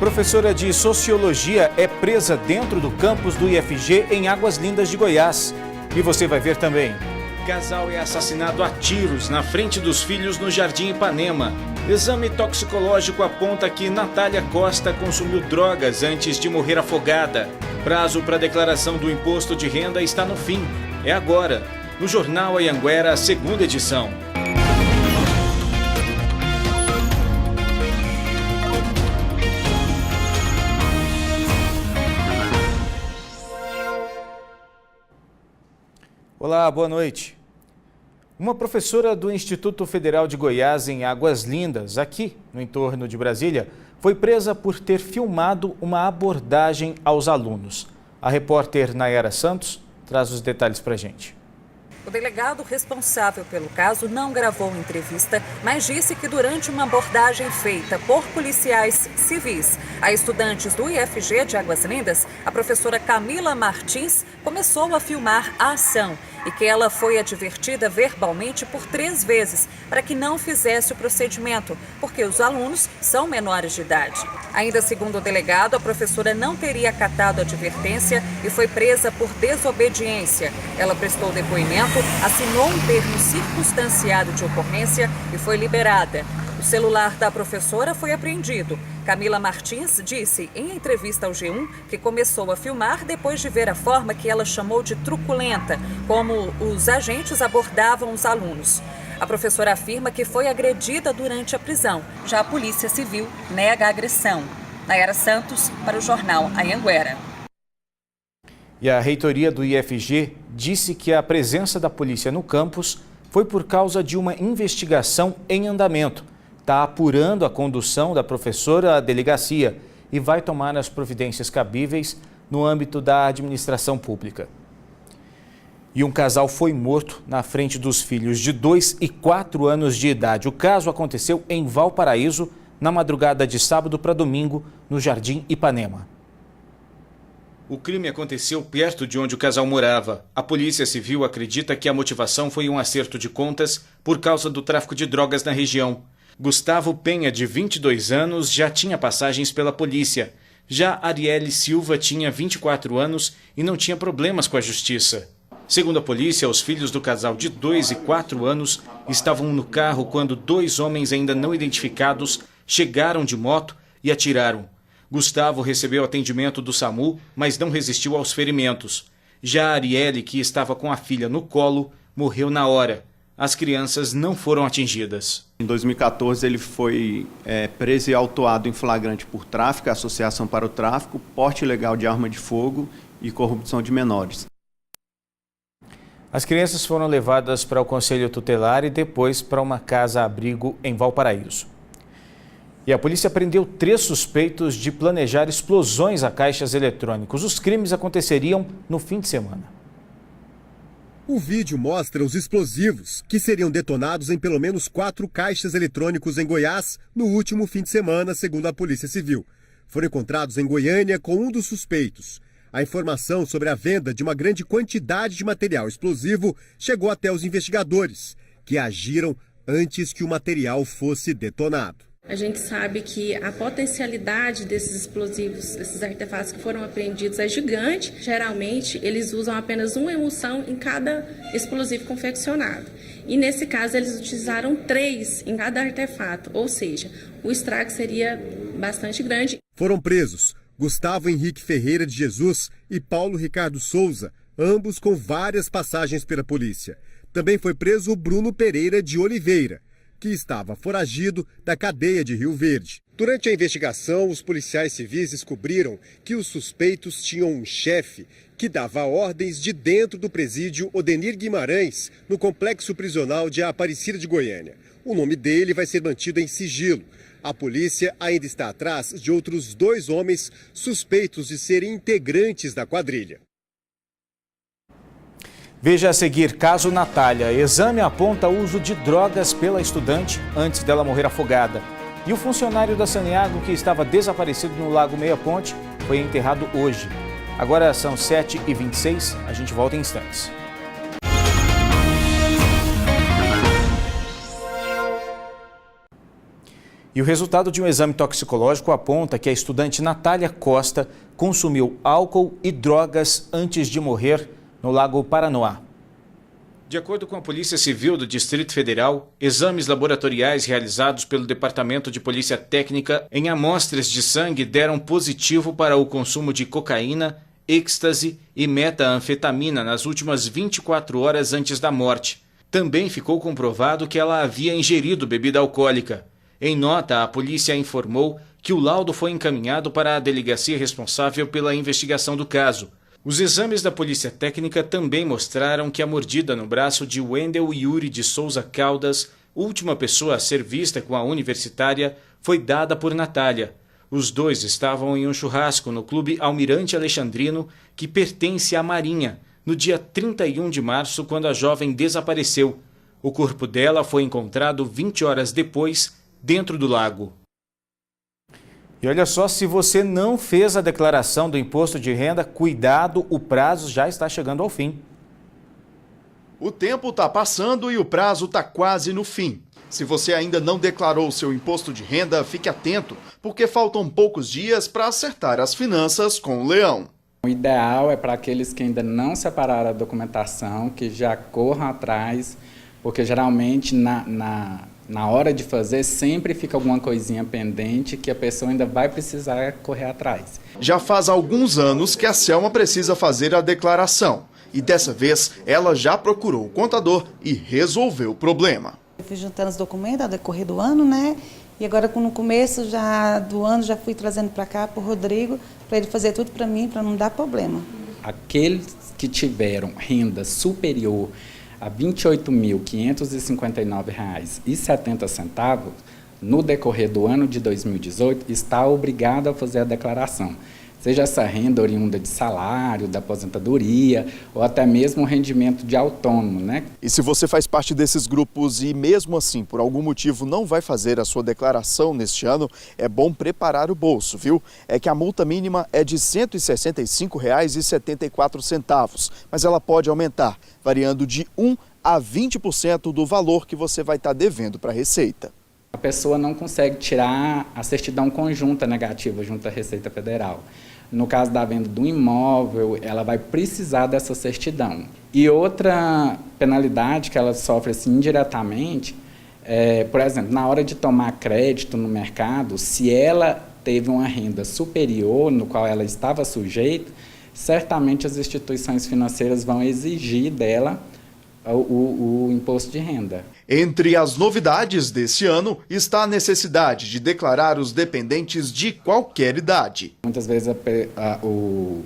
Professora de Sociologia é presa dentro do campus do IFG em Águas Lindas de Goiás. E você vai ver também. Casal é assassinado a tiros na frente dos filhos no Jardim Ipanema. Exame toxicológico aponta que Natália Costa consumiu drogas antes de morrer afogada. Prazo para declaração do imposto de renda está no fim. É agora, no Jornal Anhanguera, segunda edição. Olá, boa noite. Uma professora do Instituto Federal de Goiás, em Águas Lindas, aqui no entorno de Brasília, foi presa por ter filmado uma abordagem aos alunos. A repórter Nayara Santos traz os detalhes para a gente. O delegado responsável pelo caso não gravou entrevista, mas disse que durante uma abordagem feita por policiais civis a estudantes do IFG de Águas Lindas, a professora Camila Martins começou a filmar a ação e que ela foi advertida verbalmente por 3 vezes para que não fizesse o procedimento, porque os alunos são menores de idade. Ainda segundo o delegado, a professora não teria acatado a advertência e foi presa por desobediência. Ela prestou depoimento, assinou um termo circunstanciado de ocorrência e foi liberada. O celular da professora foi apreendido. Camila Martins disse em entrevista ao G1 que começou a filmar depois de ver a forma que ela chamou de truculenta, como os agentes abordavam os alunos. A professora afirma que foi agredida durante a prisão. Já a Polícia Civil nega a agressão. Nayara Santos para o Jornal Anhanguera. E a reitoria do IFG disse que a presença da polícia no campus foi por causa de uma investigação em andamento. Está apurando a condução da professora à delegacia e vai tomar as providências cabíveis no âmbito da administração pública. E um casal foi morto na frente dos filhos de 2 e 4 anos de idade. O caso aconteceu em Valparaíso, na madrugada de sábado para domingo, no Jardim Ipanema. O crime aconteceu perto de onde o casal morava. A Polícia Civil acredita que a motivação foi um acerto de contas por causa do tráfico de drogas na região. Gustavo Penha, de 22 anos, já tinha passagens pela polícia. Já Arielle Silva tinha 24 anos e não tinha problemas com a justiça. Segundo a polícia, os filhos do casal de 2 e 4 anos estavam no carro quando 2 homens ainda não identificados chegaram de moto e atiraram. Gustavo recebeu atendimento do SAMU, mas não resistiu aos ferimentos. Já Arielle, que estava com a filha no colo, morreu na hora. As crianças não foram atingidas. Em 2014, ele foi preso e autuado em flagrante por tráfico, associação para o tráfico, porte ilegal de arma de fogo e corrupção de menores. As crianças foram levadas para o Conselho Tutelar e depois para uma casa-abrigo em Valparaíso. E a polícia prendeu 3 suspeitos de planejar explosões a caixas eletrônicos. Os crimes aconteceriam no fim de semana. O vídeo mostra os explosivos que seriam detonados em pelo menos 4 caixas eletrônicos em Goiás no último fim de semana, segundo a Polícia Civil. Foram encontrados em Goiânia com um dos suspeitos. A informação sobre a venda de uma grande quantidade de material explosivo chegou até os investigadores, que agiram antes que o material fosse detonado. A gente sabe que a potencialidade desses explosivos, desses artefatos que foram apreendidos é gigante. Geralmente, eles usam apenas uma emulsão em cada explosivo confeccionado. E nesse caso, eles utilizaram 3 em cada artefato, ou seja, o estrago seria bastante grande. Foram presos Gustavo Henrique Ferreira de Jesus e Paulo Ricardo Souza, ambos com várias passagens pela polícia. Também foi preso o Bruno Pereira de Oliveira, que estava foragido da cadeia de Rio Verde. Durante a investigação, os policiais civis descobriram que os suspeitos tinham um chefe que dava ordens de dentro do presídio Odenir Guimarães, no complexo prisional de Aparecida de Goiânia. O nome dele vai ser mantido em sigilo. A polícia ainda está atrás de outros 2 homens suspeitos de serem integrantes da quadrilha. Veja a seguir, caso Natália. Exame aponta o uso de drogas pela estudante antes dela morrer afogada. E o funcionário da Saneago, que estava desaparecido no Lago Meia Ponte, foi enterrado hoje. Agora são 7h26, a gente volta em instantes. E o resultado de um exame toxicológico aponta que a estudante Natália Costa consumiu álcool e drogas antes de morrer no Lago Paranoá. De acordo com a Polícia Civil do Distrito Federal, exames laboratoriais realizados pelo Departamento de Polícia Técnica em amostras de sangue deram positivo para o consumo de cocaína, êxtase e metanfetamina nas últimas 24 horas antes da morte. Também ficou comprovado que ela havia ingerido bebida alcoólica. Em nota, a polícia informou que o laudo foi encaminhado para a delegacia responsável pela investigação do caso. Os exames da Polícia Técnica também mostraram que a mordida no braço de Wendel Yuri de Souza Caldas, última pessoa a ser vista com a universitária, foi dada por Natália. Os dois estavam em um churrasco no Clube Almirante Alexandrino, que pertence à Marinha, no dia 31 de março, quando a jovem desapareceu. O corpo dela foi encontrado 20 horas depois, dentro do lago. E olha só, se você não fez a declaração do imposto de renda, cuidado, o prazo já está chegando ao fim. O tempo está passando e o prazo está quase no fim. Se você ainda não declarou o seu imposto de renda, fique atento, porque faltam poucos dias para acertar as finanças com o leão. O ideal é para aqueles que ainda não separaram a documentação, que já corram atrás, porque geralmente na hora de fazer sempre fica alguma coisinha pendente que a pessoa ainda vai precisar correr atrás. Já faz alguns anos que a Selma precisa fazer a declaração e dessa vez ela já procurou o contador e resolveu o problema. Eu fui juntando os documentos ao decorrer do ano, né? E agora no começo do ano já fui trazendo para cá para o Rodrigo, para ele fazer tudo para mim, para não dar problema. Aqueles que tiveram renda superior a R$ 28.559,70 no decorrer do ano de 2018, está obrigado a fazer a declaração. Seja essa renda oriunda de salário, da aposentadoria, ou até mesmo o rendimento de autônomo, né? E se você faz parte desses grupos e mesmo assim, por algum motivo, não vai fazer a sua declaração neste ano, é bom preparar o bolso, viu? É que a multa mínima é de R$ 165,74, mas ela pode aumentar, variando de 1% a 20% do valor que você vai estar devendo para a Receita. A pessoa não consegue tirar a certidão conjunta negativa junto à Receita Federal. No caso da venda do imóvel, ela vai precisar dessa certidão. E outra penalidade que ela sofre assim, indiretamente, por exemplo, na hora de tomar crédito no mercado, se ela teve uma renda superior no qual ela estava sujeita, certamente as instituições financeiras vão exigir dela o imposto de renda. Entre as novidades desse ano está a necessidade de declarar os dependentes de qualquer idade. Muitas vezes o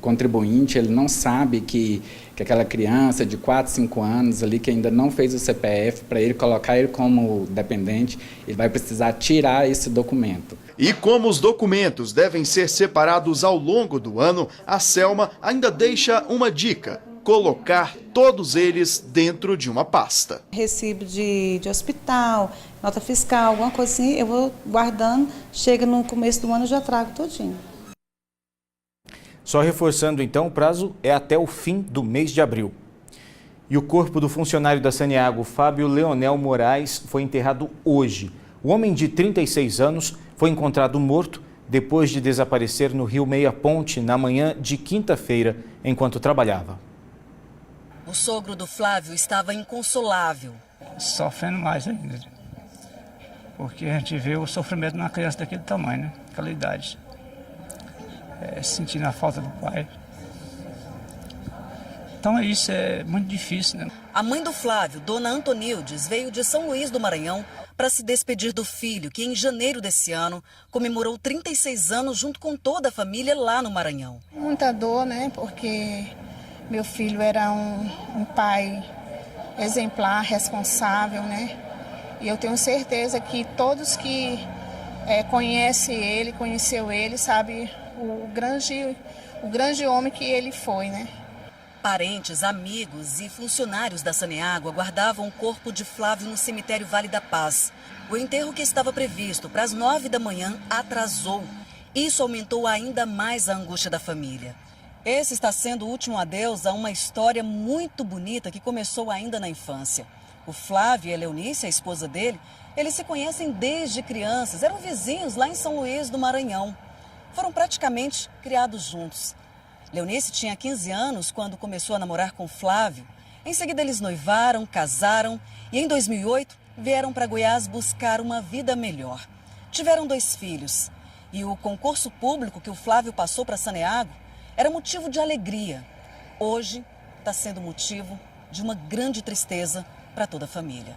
contribuinte ele não sabe que aquela criança de 4, 5 anos ali que ainda não fez o CPF, para ele colocar ele como dependente, ele vai precisar tirar esse documento. E como os documentos devem ser separados ao longo do ano, a Selma ainda deixa uma dica: colocar todos eles dentro de uma pasta. Recibo de hospital, nota fiscal, alguma coisa assim, eu vou guardando, chega no começo do ano eu já trago todinho. Só reforçando então, o prazo é até o fim do mês de abril. E o corpo do funcionário da Saneago, Fábio Leonel Moraes, foi enterrado hoje. O homem de 36 anos foi encontrado morto depois de desaparecer no Rio Meia Ponte na manhã de quinta-feira, enquanto trabalhava. O sogro do Flávio estava inconsolável. Sofrendo mais ainda, porque a gente vê o sofrimento de uma criança daquele tamanho, né? Aquela idade. Sentindo a falta do pai. Então isso é muito difícil, né? A mãe do Flávio, dona Antonildes, veio de São Luís do Maranhão para se despedir do filho, que em janeiro desse ano comemorou 36 anos junto com toda a família lá no Maranhão. Muita dor, né? Porque meu filho era um pai exemplar, responsável, né? E eu tenho certeza que todos que conheceu ele, sabe o grande homem que ele foi, né? Parentes, amigos e funcionários da Saneago aguardavam o corpo de Flávio no cemitério Vale da Paz. O enterro que estava previsto para as 9 da manhã atrasou. Isso aumentou ainda mais a angústia da família. Esse está sendo o último adeus a uma história muito bonita que começou ainda na infância. O Flávio e a Leonice, a esposa dele, eles se conhecem desde crianças, eram vizinhos lá em São Luís do Maranhão. Foram praticamente criados juntos. Leonice tinha 15 anos quando começou a namorar com Flávio. Em seguida eles noivaram, casaram e em 2008 vieram para Goiás buscar uma vida melhor. Tiveram 2 filhos e o concurso público que o Flávio passou para Saneago era motivo de alegria. Hoje está sendo motivo de uma grande tristeza para toda a família.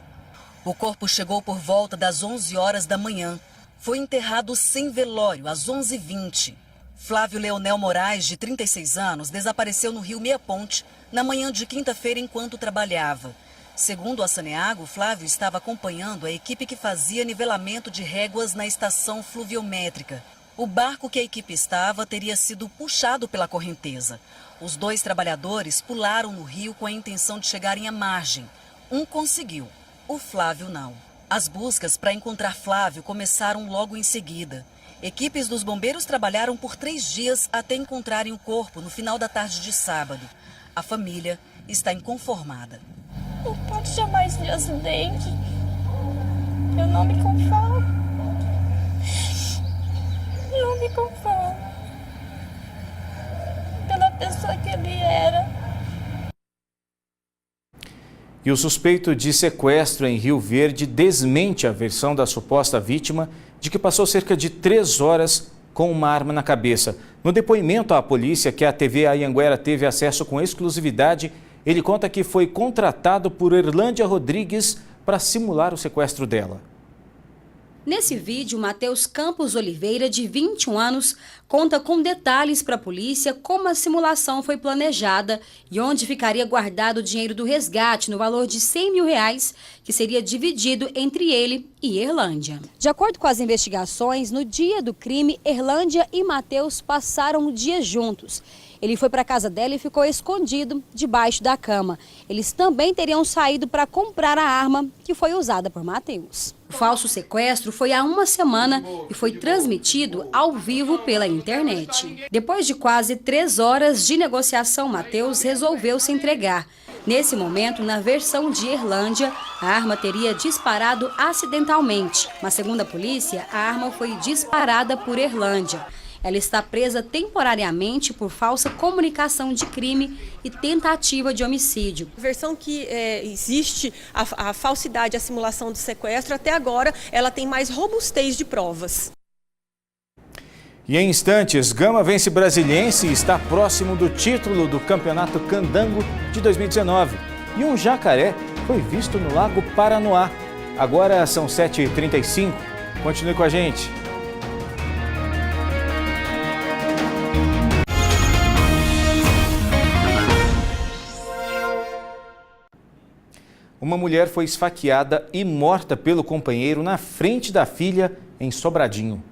O corpo chegou por volta das 11 horas da manhã. Foi enterrado sem velório às 11h20. Flávio Leonel Moraes, de 36 anos, desapareceu no rio Meia Ponte na manhã de quinta-feira enquanto trabalhava. Segundo a Saneago, Flávio estava acompanhando a equipe que fazia nivelamento de réguas na estação fluviométrica. O barco que a equipe estava teria sido puxado pela correnteza. Os 2 trabalhadores pularam no rio com a intenção de chegarem à margem. Um conseguiu, o Flávio não. As buscas para encontrar Flávio começaram logo em seguida. Equipes dos bombeiros trabalharam por 3 dias até encontrarem o corpo no final da tarde de sábado. A família está inconformada. Não pode chamar isso de acidente. Eu não me conformo. Não me conformo. Pela pessoa que ele era. E o suspeito de sequestro em Rio Verde desmente a versão da suposta vítima de que passou cerca de 3 horas com uma arma na cabeça. No depoimento à polícia que a TV Anhanguera teve acesso com exclusividade, ele conta que foi contratado por Erlândia Rodrigues para simular o sequestro dela. Nesse vídeo, Matheus Campos Oliveira, de 21 anos, conta com detalhes para a polícia como a simulação foi planejada e onde ficaria guardado o dinheiro do resgate no valor de R$100 mil, que seria dividido entre ele e Erlândia. De acordo com as investigações, no dia do crime, Erlândia e Matheus passaram o dia juntos. Ele foi para a casa dela e ficou escondido debaixo da cama. Eles também teriam saído para comprar a arma que foi usada por Matheus. O falso sequestro foi há 1 semana e foi transmitido ao vivo pela internet. Depois de quase 3 horas de negociação, Matheus resolveu se entregar. Nesse momento, na versão de Erlândia, a arma teria disparado acidentalmente, mas segundo a polícia, a arma foi disparada por Erlândia. Ela está presa temporariamente por falsa comunicação de crime e tentativa de homicídio. A versão que existe, a falsidade, a simulação do sequestro, até agora ela tem mais robustez de provas. E em instantes, Gama vence Brasiliense e está próximo do título do Campeonato Candango de 2019. E um jacaré foi visto no Lago Paranoá. Agora são 7h35. Continue com a gente. Uma mulher foi esfaqueada e morta pelo companheiro na frente da filha, em Sobradinho.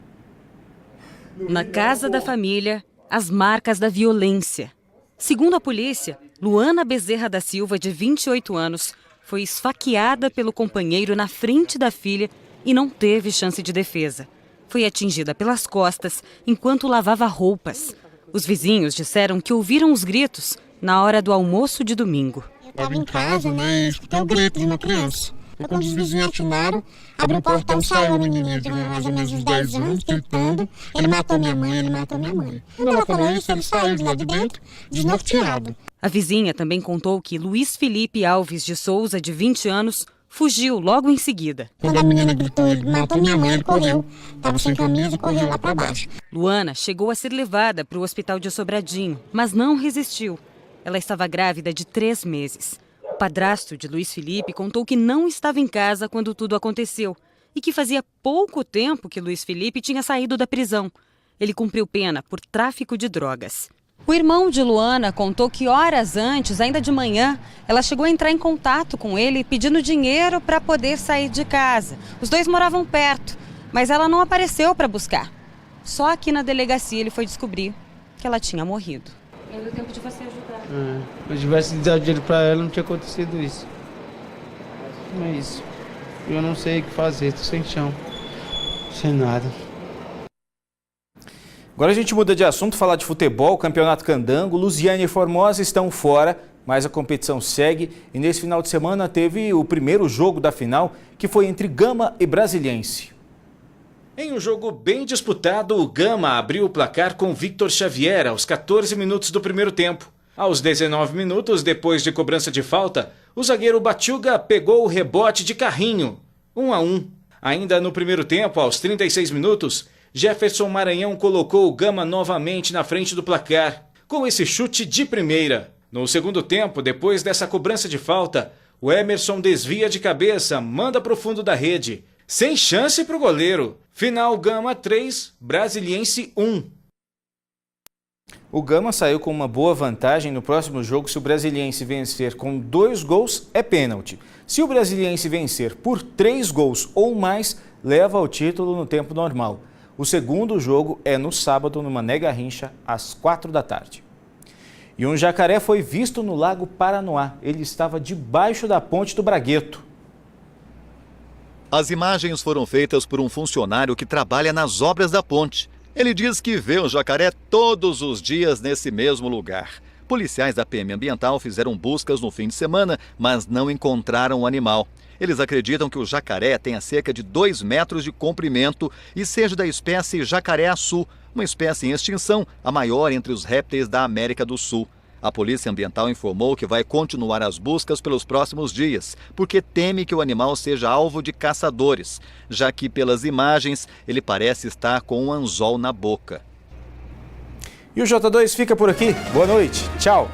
Na casa da família, as marcas da violência. Segundo a polícia, Luana Bezerra da Silva, de 28 anos, foi esfaqueada pelo companheiro na frente da filha e não teve chance de defesa. Foi atingida pelas costas enquanto lavava roupas. Os vizinhos disseram que ouviram os gritos na hora do almoço de domingo. Eu estava em casa, né, e escutei o grito de uma criança. E quando os vizinhos atinaram, abriu o portão, saiu o menininho de mais ou menos uns 10 anos, gritando, ele matou minha mãe, ele matou minha mãe. Quando ela falou isso, ele saiu de lá de dentro, desnorteado. A vizinha também contou que Luiz Felipe Alves de Souza, de 20 anos, fugiu logo em seguida. Quando a menina gritou, ele matou minha mãe, ele correu. Estava sem camisa e correu lá para baixo. Luana chegou a ser levada para o hospital de Sobradinho, mas não resistiu. Ela estava grávida de 3 meses. O padrasto de Luiz Felipe contou que não estava em casa quando tudo aconteceu e que fazia pouco tempo que Luiz Felipe tinha saído da prisão. Ele cumpriu pena por tráfico de drogas. O irmão de Luana contou que horas antes, ainda de manhã, ela chegou a entrar em contato com ele pedindo dinheiro para poder sair de casa. Os dois moravam perto, mas ela não apareceu para buscar. Só aqui na delegacia ele foi descobrir que ela tinha morrido. Não deu tempo de você ajudar. Se eu tivesse dado dinheiro para ela, não tinha acontecido isso. Não é isso. Eu não sei o que fazer, tô sem chão, sem nada. Agora a gente muda de assunto, falar de futebol, Campeonato Candango. Luziane e Formosa estão fora Mas a competição segue e nesse final de semana teve o primeiro jogo da final, que foi entre Gama e Brasiliense. Em um jogo bem disputado, o Gama abriu o placar com Victor Xavier aos 14 minutos do primeiro tempo. Aos 19 minutos, depois de cobrança de falta, o zagueiro Batiuga pegou o rebote de carrinho, 1-1. Ainda no primeiro tempo, aos 36 minutos, Jefferson Maranhão colocou o Gama novamente na frente do placar, com esse chute de primeira. No segundo tempo, depois dessa cobrança de falta, o Emerson desvia de cabeça, manda para o fundo da rede, sem chance para o goleiro. Final Gama 3, Brasiliense 1. O Gama saiu com uma boa vantagem no próximo jogo. Se o Brasiliense vencer com 2 gols, é pênalti. Se o Brasiliense vencer por 3 gols ou mais, leva o título no tempo normal. O segundo jogo é no sábado, no Mané Garrincha, às 4 da tarde. E um jacaré foi visto no Lago Paranoá. Ele estava debaixo da ponte do Bragueto. As imagens foram feitas por um funcionário que trabalha nas obras da ponte. Ele diz que vê o jacaré todos os dias nesse mesmo lugar. Policiais da PM Ambiental fizeram buscas no fim de semana, mas não encontraram o animal. Eles acreditam que o jacaré tenha cerca de 2 metros de comprimento e seja da espécie jacaré-açu, uma espécie em extinção, a maior entre os répteis da América do Sul. A Polícia Ambiental informou que vai continuar as buscas pelos próximos dias, porque teme que o animal seja alvo de caçadores, já que pelas imagens ele parece estar com um anzol na boca. E o J2 fica por aqui. Boa noite. Tchau.